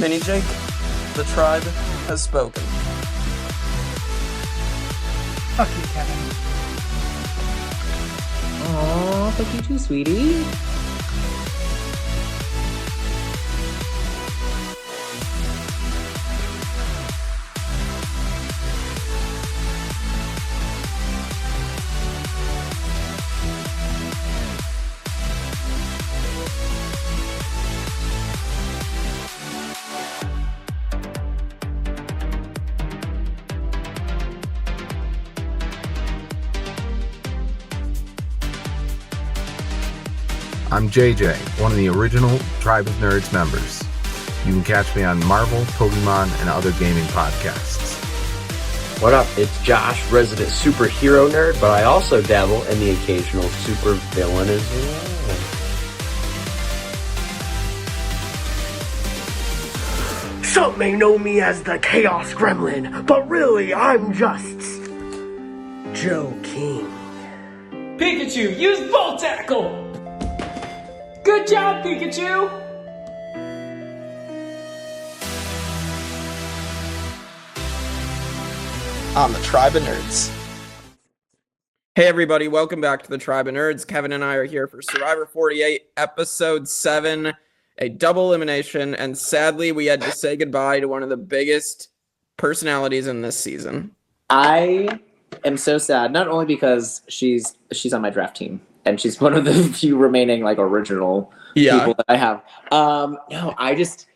Mini Jake, the tribe has spoken. Fuck you, Kevin. Aw, fuck you too, sweetie. I'm JJ, one of the original Tribe of Nerds members. You can catch me on Marvel, Pokemon, and other gaming podcasts. What up? It's Josh, resident superhero nerd, but I also dabble in the occasional super villain as well. Some may know me as the Chaos Gremlin, but really I'm just Joe King. Pikachu, use Volt Tackle! Good job, Pikachu! On the Tribe of Nerds. Hey everybody, welcome back to the Tribe of Nerds. Kevin and I are here for Survivor 48, Episode 7, a double elimination, and sadly we had to say goodbye to one of the biggest personalities in this season. I am so sad, not only because she's on my draft team, and she's one of the few remaining like original people that I have. No, I just,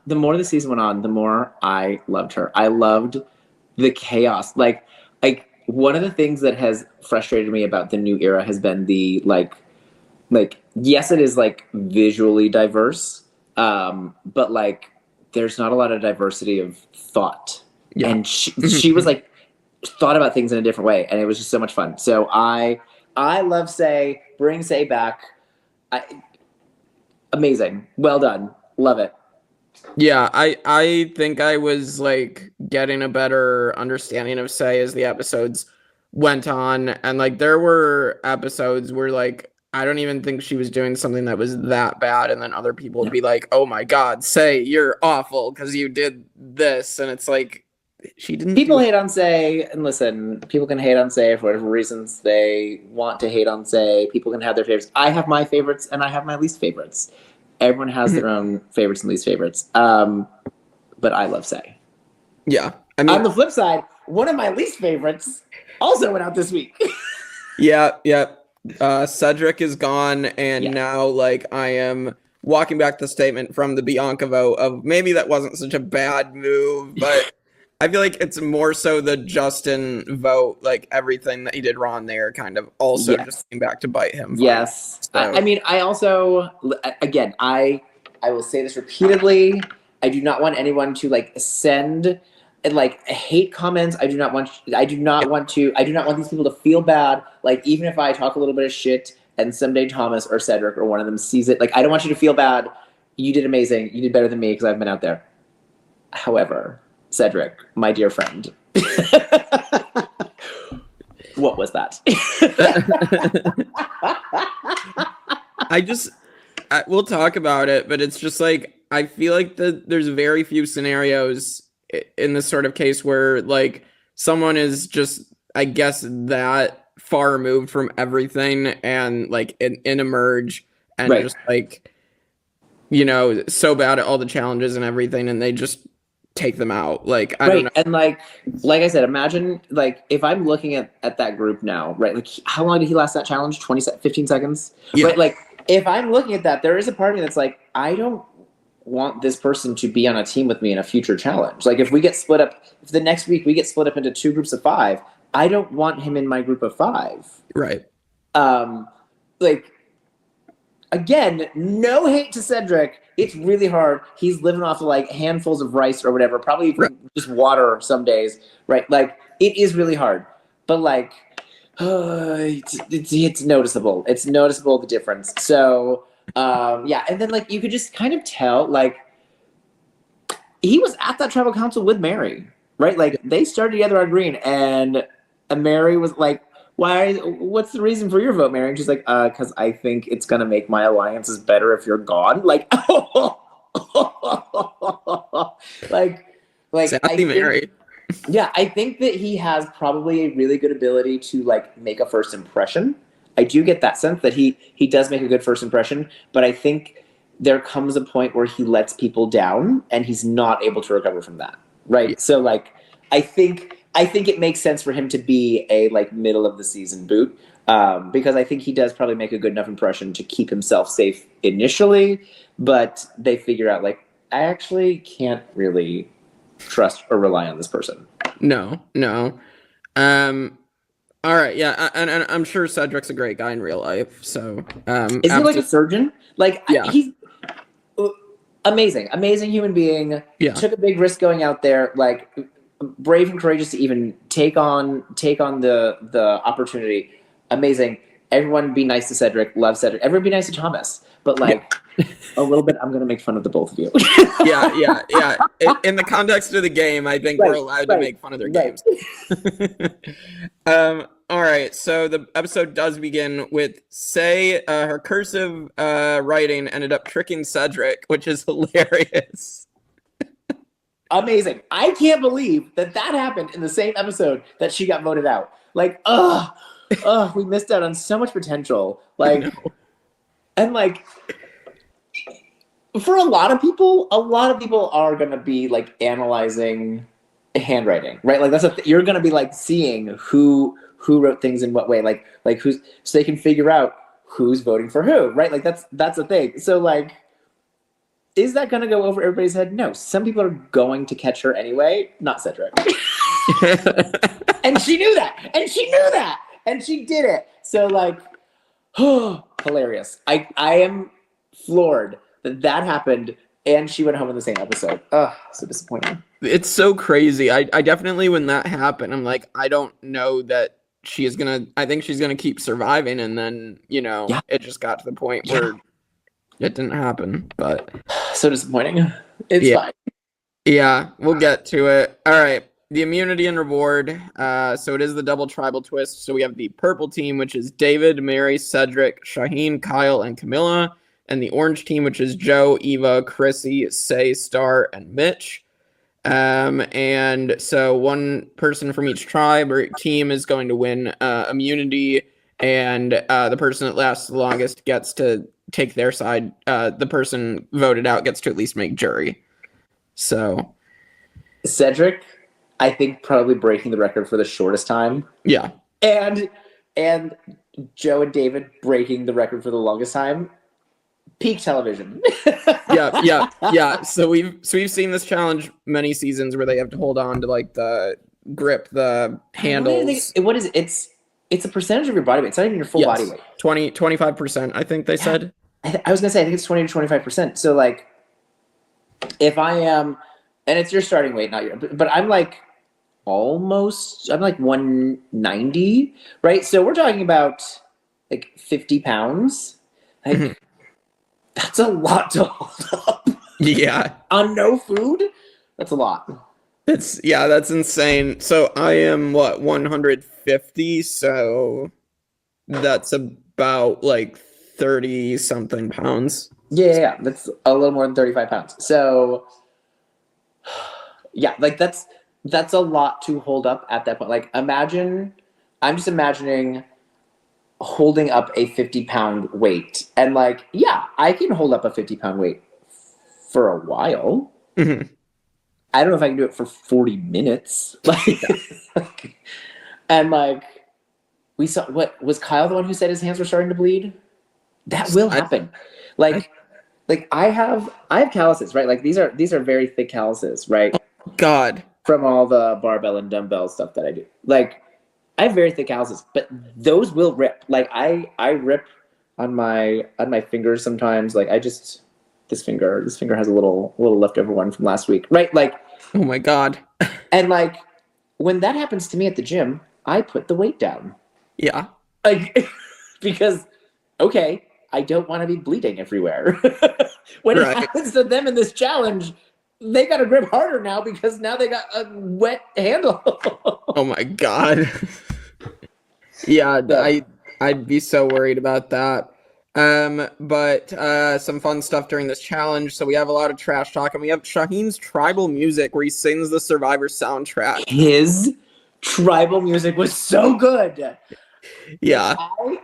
the more the season went on, the more I loved her. I loved the chaos. Like one of the things that has frustrated me about the new era has been the like yes, it is like visually diverse, but like there's not a lot of diversity of thought. Yeah. And she was like thought about things in a different way, and it was just so much fun. So I love Say. Bring Say back. Amazing. Well done. Love it. Yeah, I think I was like getting a better understanding of Say as the episodes went on, and like there were episodes where like I don't even think she was doing something that was that bad, and then other people would be like, "Oh my God, Say, you're awful because you did this," and it's like she didn't. People hate on Say, and listen, people can hate on Say for whatever reasons they want to hate on Say. People can have their favorites. I have my favorites, and I have my least favorites. Everyone has their own favorites and least favorites. But I love Say. Yeah. I mean, on the flip side, one of my least favorites also went out this week. Yeah. Cedric is gone, and now like I am walking back the statement from the Bianca vote of maybe that wasn't such a bad move, but I feel like it's more so the Justin vote, like everything that he did wrong there kind of also just came back to bite him. Yes. So. I mean, I also, again, I will say this repeatedly. I do not want anyone to like send like hate comments. I do not want these people to feel bad. Like even if I talk a little bit of shit and someday Thomas or Cedric or one of them sees it, like I don't want you to feel bad. You did amazing. You did better than me because I've been out there. However, Cedric, my dear friend. What was that? We'll talk about it, but it's just like, I feel like there's very few scenarios in this sort of case where like someone is just, I guess, that far removed from everything and like in a merge and just like, you know, so bad at all the challenges and everything, and they just take them out. Like I don't know. And like I said, imagine like if I'm looking at that group now, right? Like how long did he last that challenge? 15 seconds? Yeah. Right? Like if I'm looking at that, there is a part of me that's like, I don't want this person to be on a team with me in a future challenge. Like if we get split up, if the next week we get split up into 2 groups of 5, I don't want him in my group of 5. Right. Like again, no hate to Cedric. It's really hard. He's living off of like handfuls of rice or whatever, probably just water some days, right? Like it is really hard, but like it's noticeable. It's noticeable the difference. So and then like you could just kind of tell like he was at that tribal council with Mary, right? Like they started together on green, and Mary was like, what's the reason for your vote, Mary? And she's like, because I think it's going to make my alliances better if you're gone. Like, like Sassy Mary. Yeah, I think that he has probably a really good ability to like make a first impression. I do get that sense that he does make a good first impression, but I think there comes a point where he lets people down and he's not able to recover from that. Right? Yeah. So like I think it makes sense for him to be a like middle of the season boot. Because I think he does probably make a good enough impression to keep himself safe initially, but they figure out like I actually can't really trust or rely on this person. No. All right, yeah, and I'm sure Cedric's a great guy in real life. So, is he like a surgeon? Like, yeah. He's amazing human being. Yeah, took a big risk going out there, like brave and courageous to even take on the opportunity. Amazing. Everyone be nice to Cedric. Love Cedric. Everyone be nice to Thomas. But like a little bit, I'm gonna make fun of the both of you. yeah. In the context of the game, I think we're allowed to make fun of their games. All right. So the episode does begin with Say. Her cursive writing ended up tricking Cedric, which is hilarious. Amazing. I can't believe that happened in the same episode that she got voted out. Like, we missed out on so much potential. Like, and like, for a lot of people are gonna be like analyzing handwriting, right? Like you're gonna be like seeing who wrote things in what way, like who's, so they can figure out who's voting for who, right? Like that's the thing. So like, is that gonna go over everybody's head? No. Some people are going to catch her anyway, not Cedric. And she knew that, and she did it. So like, hilarious. I am floored that happened and she went home in the same episode. So disappointing. It's so crazy. I definitely, when that happened, I'm like, I don't know that I think she's gonna keep surviving, and then it just got to the point where it didn't happen. But so disappointing. It's fine. Yeah, we'll get to it. All right. The immunity and reward. So it is the double tribal twist. So we have the purple team, which is David, Mary, Cedric, Shauhin, Kyle, and Camilla. And the orange team, which is Joe, Eva, Chrissy, Say, Star, and Mitch. And so one person from each tribe or team is going to win immunity. And the person that lasts the longest gets to take their side. The person voted out gets to at least make jury. So Cedric, I think, probably breaking the record for the shortest time. Yeah. And Joe and David breaking the record for the longest time. Peak television. Yeah. So we've seen this challenge many seasons where they have to hold on to like the grip, the handles. What is it? It's a percentage of your body weight. It's not even your full body weight. 25%, I think they said. I was gonna say I think it's 20 to 25%. So like, if I am, and it's your starting weight, not your, but I'm like I'm like 190, right? So we're talking about like 50 pounds. Like, that's a lot to hold up. Yeah. On no food? That's a lot. That's insane. So I am 150, so that's about like 30 something pounds. Yeah, that's a little more than 35 pounds. So yeah, like that's a lot to hold up at that point. Like I'm just imagining holding up a 50-pound weight, and like, yeah, I can hold up a 50-pound weight for a while. Mm-hmm. I don't know if I can do it for 40 minutes. Like, and like, we saw, what was Kyle the one who said his hands were starting to bleed? That will happen. Like I have calluses, right? Like these are very thick calluses, right? Oh, God. From all the barbell and dumbbell stuff that I do. Like, I have very thick calluses, but those will rip. Like I rip on my fingers sometimes. Like this finger has a little leftover one from last week, right? Like, oh my God. And like, when that happens to me at the gym, I put the weight down. Yeah. Like, because okay, I don't want to be bleeding everywhere. When it happens to them in this challenge, they got to grip harder now because now they got a wet handle. Oh my God. Yeah, I'd be so worried about that. But some fun stuff during this challenge. So we have a lot of trash talk, and we have Shauhin's tribal music where he sings the Survivor soundtrack. His tribal music was so good. Yeah.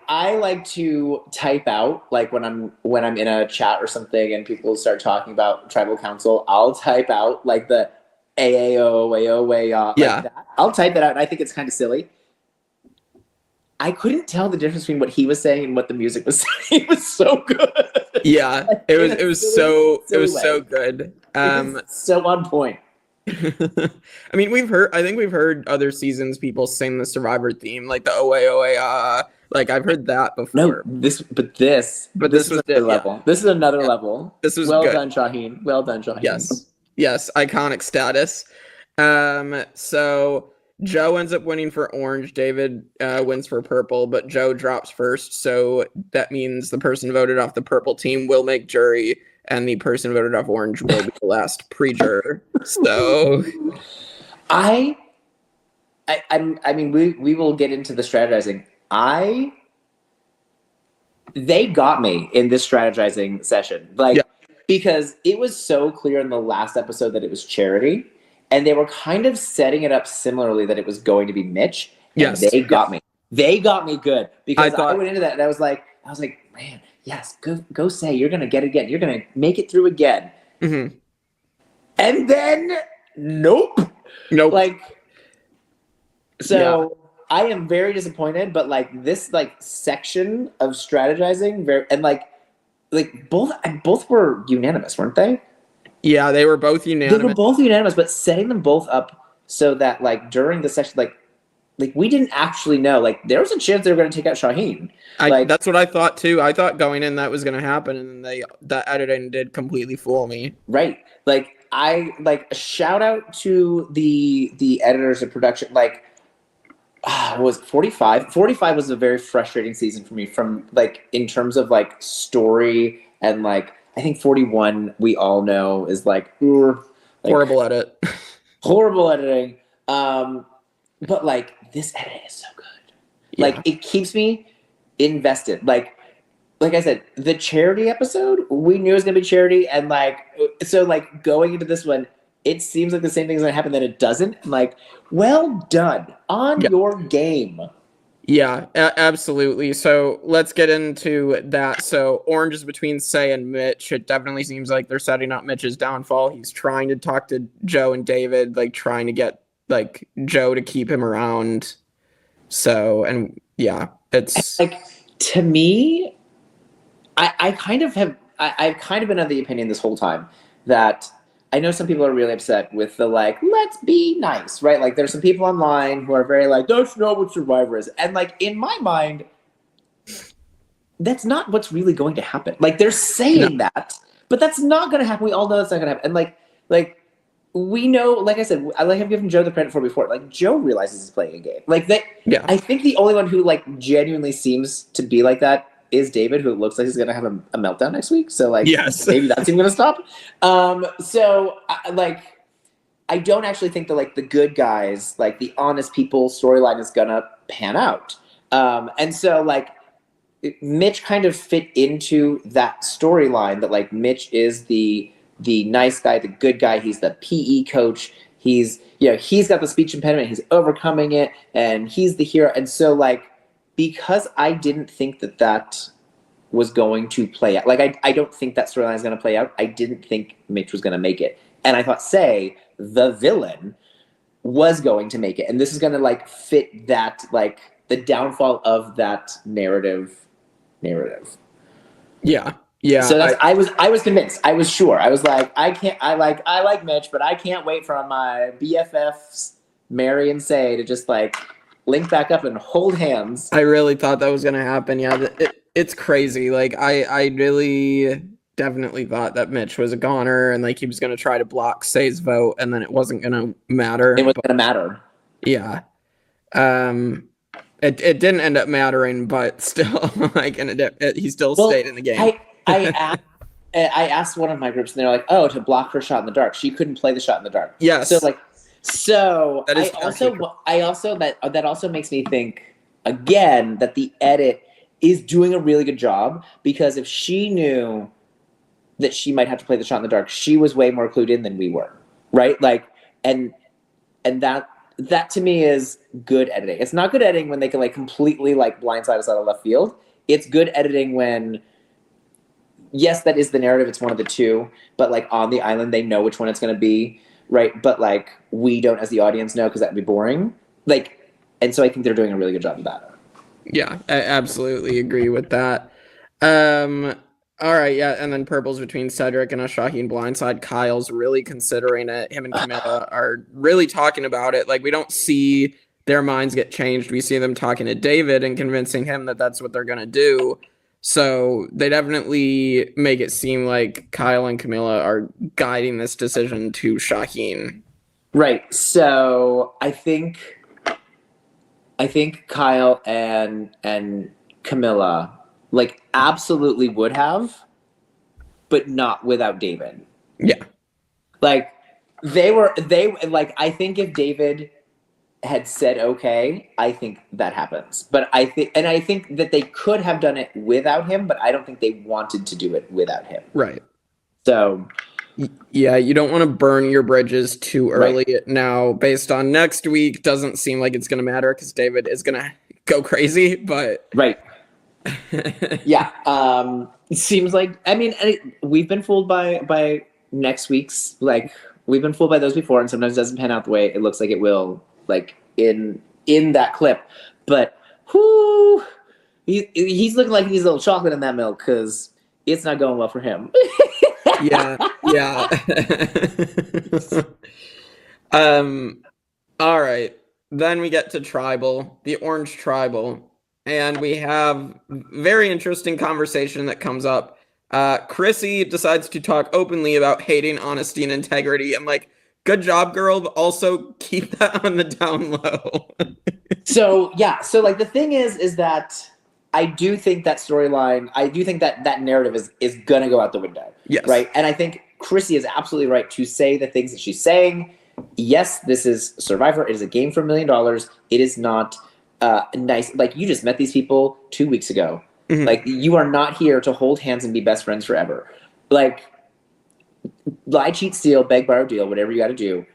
I like to type out, like when I'm in a chat or something and people start talking about tribal council, I'll type out like the AAO, like that. I'll type that out, and I think it's kind of silly. I couldn't tell the difference between what he was saying and what the music was saying. It was so good. Yeah, it was so good. So on point. I mean, I think we've heard other seasons people sing the Survivor theme, like the Oe, like I've heard that before. No, this was another level. Yeah. This is another level. This was well good. done, Shauhin. Well done, Shauhin. Yes, iconic status. So Joe ends up winning for orange. David wins for purple, but Joe drops first. So that means the person voted off the purple team will make jury, and the person voted off orange will be the last pre-juror. So I mean, we will get into the strategizing. They got me in this strategizing session. Because it was so clear in the last episode that it was Charity, and they were kind of setting it up similarly that it was going to be Mitch. And they got me. They got me good because I went into that and I was like, man, yes, go say you're gonna get it again. You're gonna make it through again. Mm-hmm. And then nope. I am very disappointed, but like this section of strategizing both were unanimous, weren't they? Yeah, they were both unanimous. They were both unanimous, but setting them both up so that during the session, we didn't actually know. There was a chance they were going to take out Shauhin. That's what I thought too. I thought going in that was going to happen, and then that editing did completely fool me. Right. A shout out to the editors of production. Was 45? 45 was a very frustrating season for me from in terms of story and I think 41 we all know is horrible edit. Horrible editing. But this editing is so good. Yeah. It keeps me invested. Like I said, the Charity episode, we knew it was gonna be Charity, and going into this one, it seems like the same thing is gonna happen, then it doesn't. Well done on your game. Yeah, absolutely. So let's get into that. So orange is between Say and Mitch. It definitely seems like they're setting up Mitch's downfall. He's trying to talk to Joe and David, trying to get Joe to keep him around. So, and yeah, it's to me, I've kind of been of the opinion this whole time that I know some people are really upset with the let's be nice, right? There's some people online who are very that's not what Survivor is. And in my mind, that's not what's really going to happen. They're saying that, but that's not going to happen. We all know that's not going to happen. And we know, like I said, I've given Joe the credit for before. Joe realizes he's playing a game. I think the only one who genuinely seems to be like that is David, who looks like he's going to have a meltdown next week. So yes. Maybe that's even going to stop. So I don't actually think that the good guys, the honest people storyline is going to pan out. And so Mitch kind of fit into that storyline that Mitch is the nice guy, the good guy. He's the PE coach. He's got the speech impediment. He's overcoming it, and he's the hero. And so because I didn't think that was going to play out. I don't think that storyline is going to play out. I didn't think Mitch was going to make it. And I thought, Say, the villain, was going to make it. And this is going to fit that, the downfall of that narrative. Yeah. Yeah. So I was convinced. I was sure. I was I like Mitch, but I can't wait for my BFFs, Mary and Say, to just link back up and hold hands. I really thought that was going to happen. Yeah, it's crazy. I really definitely thought that Mitch was a goner and he was going to try to block Say's vote, and then it wasn't going to matter. It wasn't going to matter. Yeah. It didn't end up mattering, but still, he still stayed in the game. I asked one of my groups, and they're like, "Oh, to block her shot in the dark, she couldn't play the shot in the dark." Yes. So that is that also makes me think again that the edit is doing a really good job, because if she knew that she might have to play the shot in the dark, she was way more clued in than we were, right? Like, and that to me is good editing. It's not good editing when they can like completely like blindside us out of left field. It's good editing when, yes, that is the narrative. It's one of the two, but like on the island, they know which one it's going to be, right? But like we don't, as the audience, know, because that'd be boring. Like, and so I think they're doing a really good job of that. Yeah, I absolutely agree with that. All right, yeah, and then purples between Cedric and a Shauhin blindside. Kyle's really considering it. Him and Camilla are really talking about it. Like, we don't see their minds get changed. We see them talking to David and convincing him that that's what they're going to do. So they definitely make it seem like Kyle and Camilla are guiding this decision to Shauhin. Right. So I think Kyle and Camilla like absolutely would have, but not without David. Yeah. Like they like, I think if David had said okay, I think that happens. But I think that they could have done it without him, but I don't think they wanted to do it without him. Right. So yeah, you don't want to burn your bridges too early. Right. Now, based on next week, doesn't seem like it's going to matter because David is going to go crazy, but right. Yeah. It seems like, I mean, we've been fooled by next week's, like, we've been fooled by those before, and sometimes it doesn't pan out the way it looks like it will, like in that clip. But whoo, he's looking like he's a little chocolate in that milk, because it's not going well for him. Yeah. All right. Then we get to tribal, the orange tribal, and we have very interesting conversation that comes up. Chrissy decides to talk openly about hating honesty and integrity. I'm like, good job, girl, but also keep that on the down low. So like the thing is that I do think that storyline, I do think that narrative is gonna go out the window. Yes. Right. And I think Chrissy is absolutely right to say the things that she's saying. Yes, this is Survivor. It is a game for $1 million. It is not nice. Like, you just met these people 2 weeks ago. Mm-hmm. Like, you are not here to hold hands and be best friends forever. Like, lie, cheat, steal, beg, borrow, deal, whatever you got to do,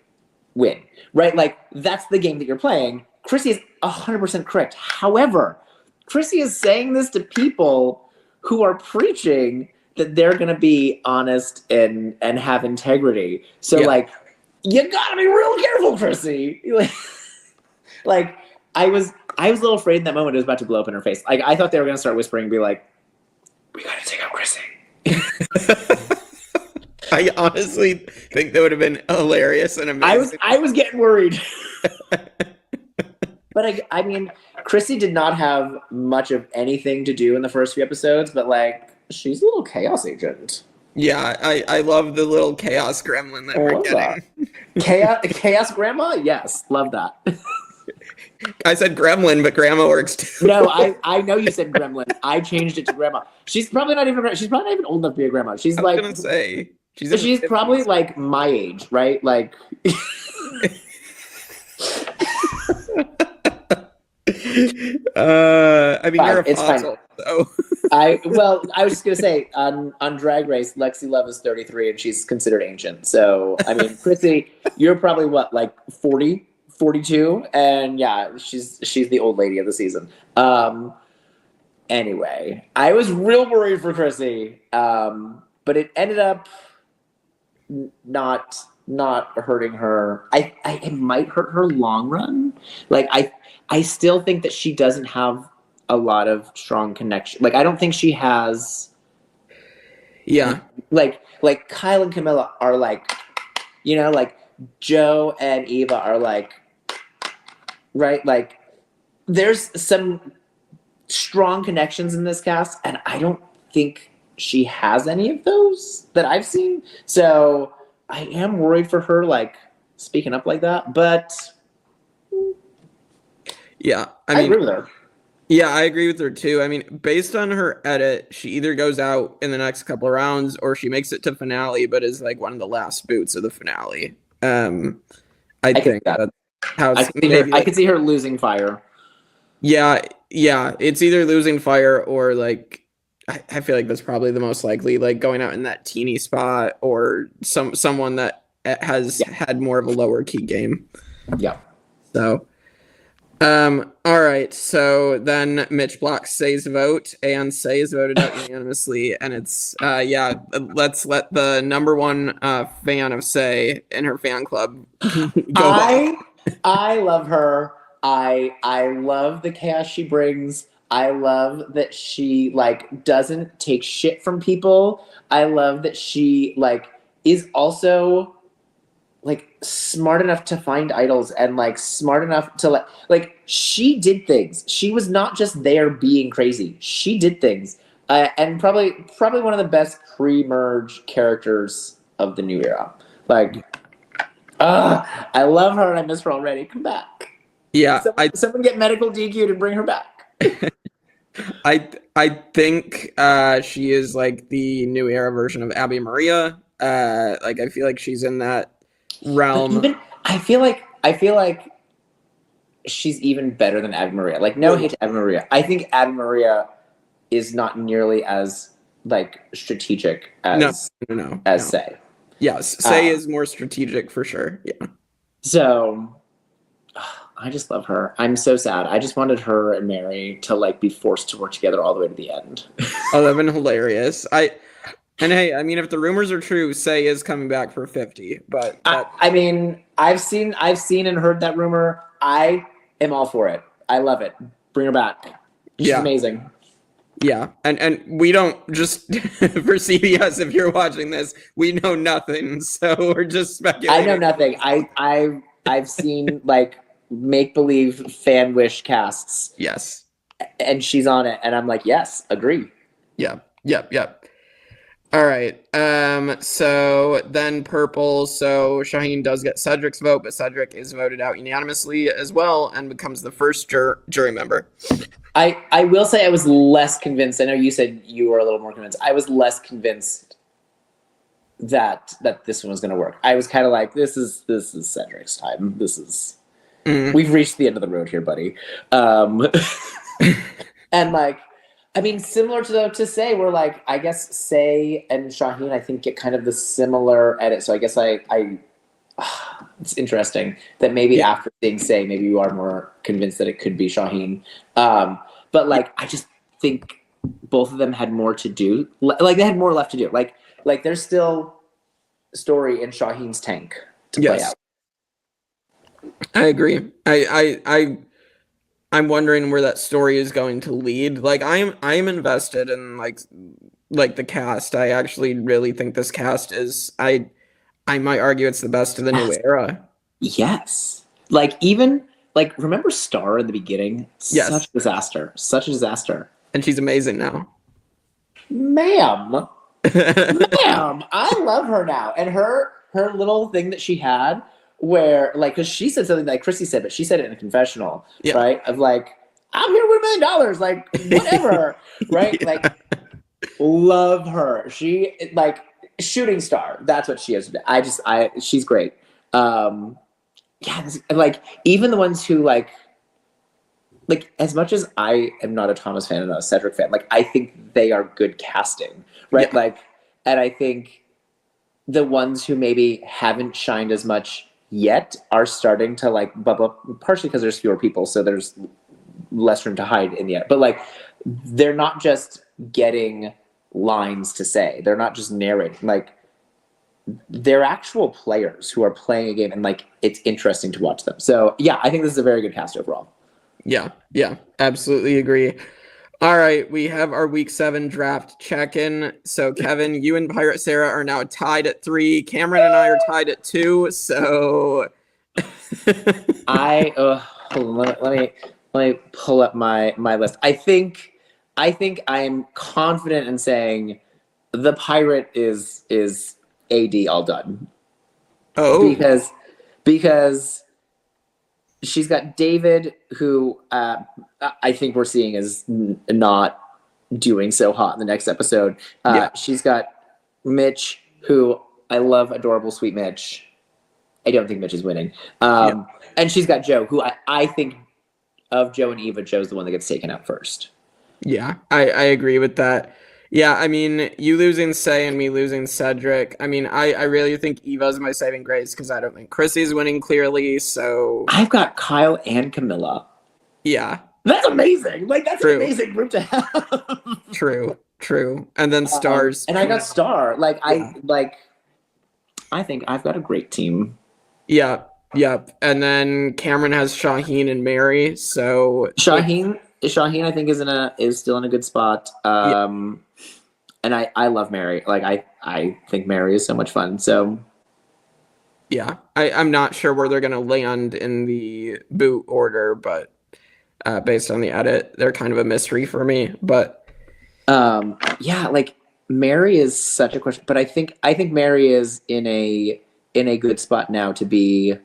win. Right? Like, that's the game that you're playing. Chrissy is 100% correct. However, Chrissy is saying this to people who are preaching that they're going to be honest and have integrity. So, like, you got to be real careful, Chrissy. Like, I was a little afraid in that moment it was about to blow up in her face. Like, I thought they were going to start whispering and be like, we got to take out Chrissy. I honestly think that would have been hilarious and amazing. I was getting worried. But I mean, Chrissy did not have much of anything to do in the first few episodes, but like, she's a little chaos agent. Yeah, I love the little chaos gremlin that we're getting. That. Chaos grandma? Yes, love that. I said gremlin, but grandma works too. No, I know you said gremlin. I changed it to grandma. She's probably not even old enough to be a grandma. She's like, gonna say she's probably like my age, right? Like. I mean, you're a fossil, so. I was just gonna say on Drag Race, Lexi Love is 33 and she's considered ancient. So I mean, Chrissy, you're probably what, like 40, 42, and yeah, she's the old lady of the season. Anyway, I was real worried for Chrissy, but it ended up not hurting her. It might hurt her long run. Like I still think that she doesn't have a lot of strong connection. Like, I don't think she has. Yeah. Like Kyle and Camilla are like, you know, like Joe and Eva are like, right? Like, there's some strong connections in this cast, and I don't think she has any of those that I've seen. So I am worried for her, like, speaking up like that, but. Yeah, I agree with her. Yeah, I agree with her too. I mean, based on her edit, she either goes out in the next couple of rounds or she makes it to finale, but is like one of the last boots of the finale. I think that's how I could see her losing fire. Yeah, Yeah, it's either losing Fire or like I feel like that's probably the most likely, like going out in that teeny spot or someone that has had more of a lower key game. Yeah. So, all right. So then Mitch blocks Say's vote, and Say is voted out unanimously, and it's let's let the number one fan of Say in her fan club go on. I love her. I love the chaos she brings. I love that she like doesn't take shit from people. I love that she like is also like smart enough to find idols and like smart enough to like she did things. She was not just there being crazy. She did things. And probably one of the best pre-merge characters of the new era. Like I love her and I miss her already. Come back. Yeah, someone get medical DQ to bring her back. I think she is like the new era version of Abby Maria. Like I feel like she's in that realm. I feel like she's even better than Abby Maria. Like no hate to Abby Maria. I think Abby Maria is not nearly as like strategic as Say. Yes, Say is more strategic for sure. Yeah. So I just love her. I'm so sad. I just wanted her and Mary to like be forced to work together all the way to the end. Oh, that'd been hilarious. And hey, I mean, if the rumors are true, Say is coming back for 50. But I mean, I've seen and heard that rumor. I am all for it. I love it. Bring her back. She's amazing. Yeah, and we don't just for CBS. If you're watching this, we know nothing, so we're just speculating. I know nothing. I've seen like make believe fan wish casts. Yes, and she's on it, and I'm like, yes, agree. Yep. All right. So then purple. So Shauhin does get Cedric's vote, but Cedric is voted out unanimously as well and becomes the first jury member. I will say I was less convinced. I know you said you were a little more convinced. I was less convinced that this one was going to work. I was kind of like, this is Cedric's time. This is we've reached the end of the road here, buddy. And like, I mean, similar to Say, we're like, I guess Say and Shauhin, I think, get kind of the similar edit. So I guess it's interesting that maybe after seeing Say, maybe you are more convinced that it could be Shauhin. But like, I just think both of them had more to do. Like they had more left to do. Like there's still story in Shauhin's tank to play out. I agree. I'm wondering where that story is going to lead. Like I'm invested in like the cast. I actually really think this cast is I might argue it's the best of the new era. Yes. Like even like remember Star in the beginning? Yes. Such a disaster. And she's amazing now. Ma'am. I love her now. And her little thing that she had where like because she said something like Chrissy said, but she said it in a confessional, right? Of like, I'm here with $1 million, like whatever. Right? Like love her. She like shooting star. That's what she is. She's great. Like even the ones who like as much as I am not a Thomas fan and not a Cedric fan, like I think they are good casting, right? Yeah. Like, and I think the ones who maybe haven't shined as much yet are starting to like bubble up, partially because there's fewer people, so there's less room to hide in the end. But like, they're not just getting lines to say; they're not just narrating. Like, they're actual players who are playing a game, and like it's interesting to watch them. So yeah, I think this is a very good cast overall. Yeah, absolutely agree. All right, we have our week 7 draft check-in. So Kevin, you and Pirate Sarah are now tied at 3. Cameron and I are tied at 2. So let me pull up my list. I think I'm confident in saying the Pirate is AD all done. Oh, because she's got David, who I think we're seeing is not doing so hot in the next episode. She's got Mitch, who I love, adorable, sweet Mitch. I don't think Mitch is winning. And she's got Joe, who I think Joe and Eva, Joe's the one that gets taken out first. Yeah, I agree with that. Yeah, I mean, you losing Say and me losing Cedric. I mean, I really think Eva's my saving grace because I don't think Chrissy's winning clearly. So I've got Kyle and Camilla. Yeah. That's amazing. Like, that's True. an amazing group to have. True. And then Stars. And I got Star. I think I've got a great team. Yep. And then Cameron has Shauhin and Mary. So Shauhin I think is still in a good spot. And I love Mary. Like I think Mary is so much fun. So yeah, I'm not sure where they're gonna land in the boot order, but based on the edit, they're kind of a mystery for me. But yeah, like Mary is such a question, but I think Mary is in a good spot now to be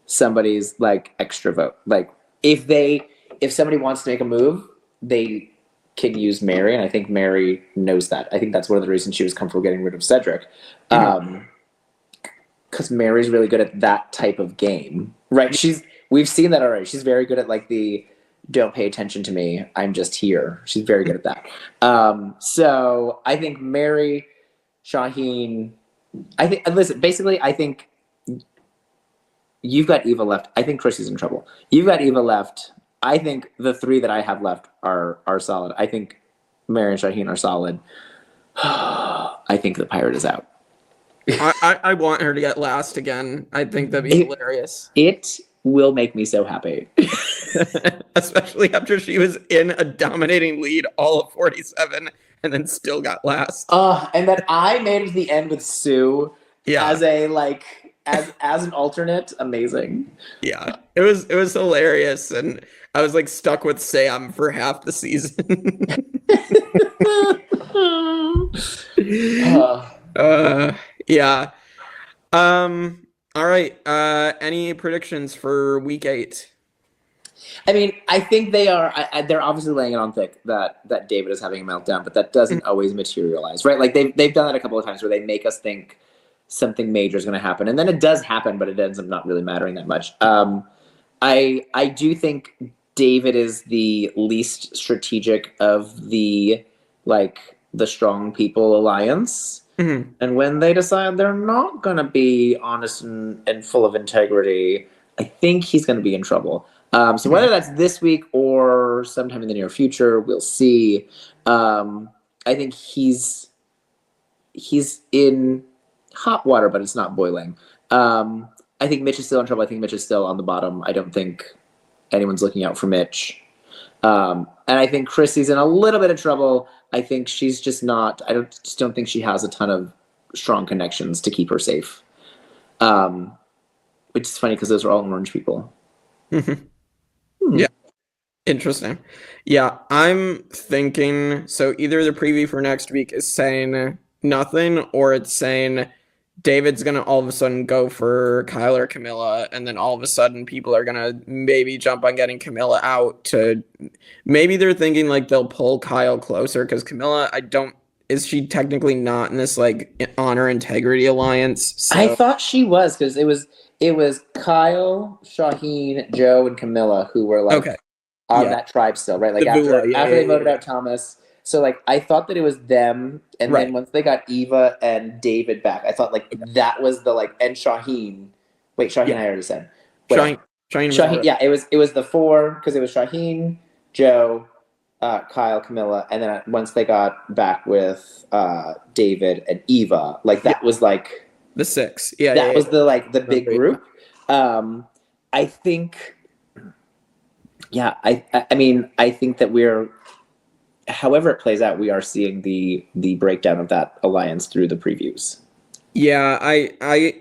somebody's like extra vote. Like if somebody wants to make a move, they can use Mary, and I think Mary knows that. I think that's one of the reasons she was comfortable getting rid of Cedric. Because Mary's really good at that type of game, right? We've seen that already. She's very good at like the don't pay attention to me, I'm just here. She's very good at that. So I think Mary, Shauhin, I think you've got Eva left. I think Chrissy's in trouble. You've got Eva left. I think the three that I have left are solid. I think Mary and Shauhin are solid. I think the pirate is out. I want her to get last again. I think that'd be hilarious. It will make me so happy. Especially after she was in a dominating lead all of 47 and then still got last. And that I made it to the end with Sue as a as an alternate. Amazing. Yeah. It was hilarious, and I was like stuck with Sam for half the season. Yeah. All right. Any predictions for week 8? I mean, I think they're obviously laying it on thick that David is having a meltdown, but that doesn't always materialize, right? Like they've done that a couple of times where they make us think something major is going to happen, and then it does happen, but it ends up not really mattering that much. I do think David is the least strategic of the strong people alliance. Mm-hmm. And when they decide they're not going to be honest and full of integrity, I think he's going to be in trouble. So whether that's this week or sometime in the near future, we'll see. I think he's in hot water, but it's not boiling. I think Mitch is still in trouble. I think Mitch is still on the bottom. I don't think anyone's looking out for Mitch. And I think Chrissy's in a little bit of trouble. I think she's just not. I just don't think she has a ton of strong connections to keep her safe. Which is funny because those are all orange people. Yeah. Interesting. Yeah, I'm thinking, so either the preview for next week is saying nothing, or it's saying David's going to all of a sudden go for Kyle or Camilla, and then all of a sudden people are going to maybe jump on getting Camilla out to, maybe they're thinking like they'll pull Kyle closer, because Camilla, is she technically not in this like honor integrity alliance? So. I thought she was, because it was Kyle, Shauhin, Joe, and Camilla who were like on that tribe still, right? Like after they voted out Thomas. So like I thought that it was them, and then once they got Eva and David back, I thought like that was the and Shauhin. Wait, Shauhin I already said. Shauhin. Yeah, it was the 4, because it was Shauhin, Joe, Kyle, Camilla, and then once they got back with David and Eva, like that was like the 6. That was the big group. I think. Yeah, I mean, I think that we're, however it plays out, we are seeing the breakdown of that alliance through the previews. Yeah,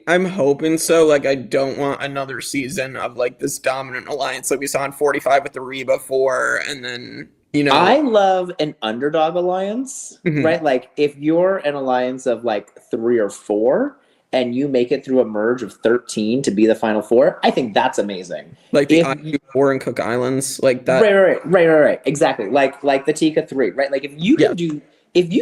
I'm hoping so. Like, I don't want another season of like this dominant alliance like we saw in 45 with the Reba 4, and then I love an underdog alliance, right? Like if you're an alliance of like 3 or 4, and you make it through a merge of 13 to be the final 4, I think that's amazing. Like the IU4 and Cook Islands, like that. Right. Exactly. Like the Tika 3, right? Like if you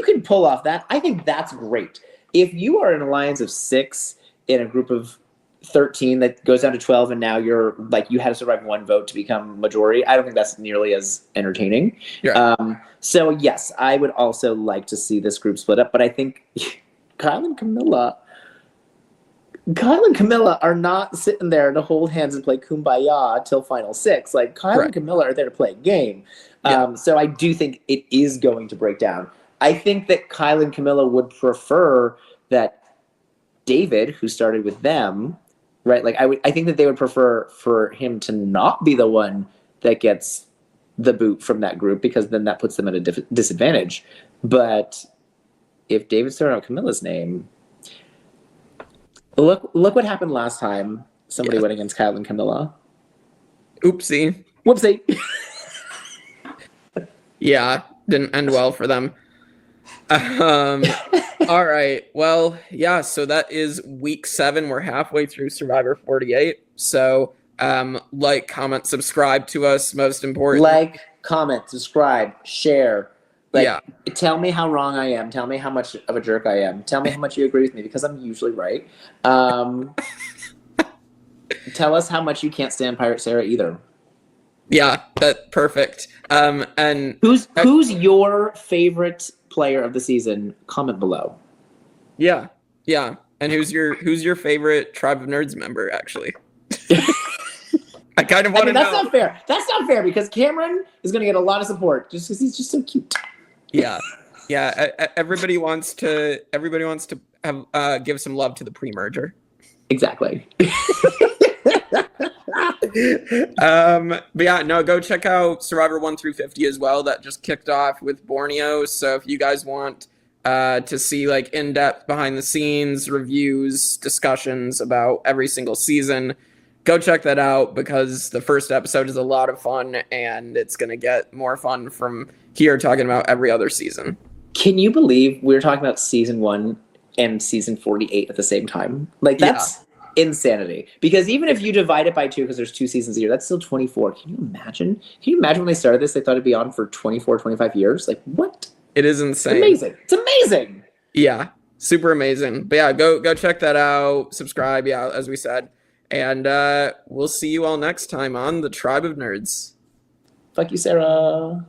can pull off that, I think that's great. If you are an alliance of 6 in a group of 13 that goes down to 12, and now you're like, you had to survive one vote to become majority. I don't think that's nearly as entertaining. Yeah. So yes, I would also like to see this group split up, but I think Kyle and Camilla are not sitting there to hold hands and play Kumbaya till Final Six. Like, Kyle and Camilla are there to play a game. So I do think it is going to break down. I think that Kyle and Camilla would prefer that David, who started with them, right? Like, I think that they would prefer for him to not be the one that gets the boot from that group, because then that puts them at a disadvantage. But if David's throwing out Camilla's name, look what happened last time somebody went against Kyle and Camilla. Oopsie. Whoopsie. Yeah, didn't end well for them. All right. Well, yeah, so that is week 7. We're halfway through Survivor 48. So, like, comment, subscribe to us, most important. Like, comment, subscribe, share. Like, tell me how wrong I am. Tell me how much of a jerk I am. Tell me how much you agree with me, because I'm usually right. Tell us how much you can't stand Pirate Sarah either. Yeah, that's perfect. And who's your favorite player of the season? Comment below. Yeah. And who's your favorite Tribe of Nerds member, actually? I kind of want to know. That's not fair. That's not fair, because Cameron is going to get a lot of support just because he's just so cute. Yeah. Everybody wants to have give some love to the pre-merger. Exactly. But yeah, no, go check out Survivor 1 through 50 as well. That just kicked off with Borneo. So if you guys want to see like in-depth behind the scenes reviews, discussions about every single season, go check that out, because the first episode is a lot of fun, and it's going to get more fun from here talking about every other season. Can you believe we're talking about season 1 and season 48 at the same time? Like, that's insanity. Because even if you divide it by 2, because there's 2 seasons a year, that's still 24. Can you imagine? Can you imagine when they started this, they thought it'd be on for 24, 25 years? Like, what? It is insane. It's amazing. It's amazing. Yeah, super amazing. But yeah, go check that out. Subscribe, as we said. And we'll see you all next time on the Tribe of Nerds. Fuck you, Sarah.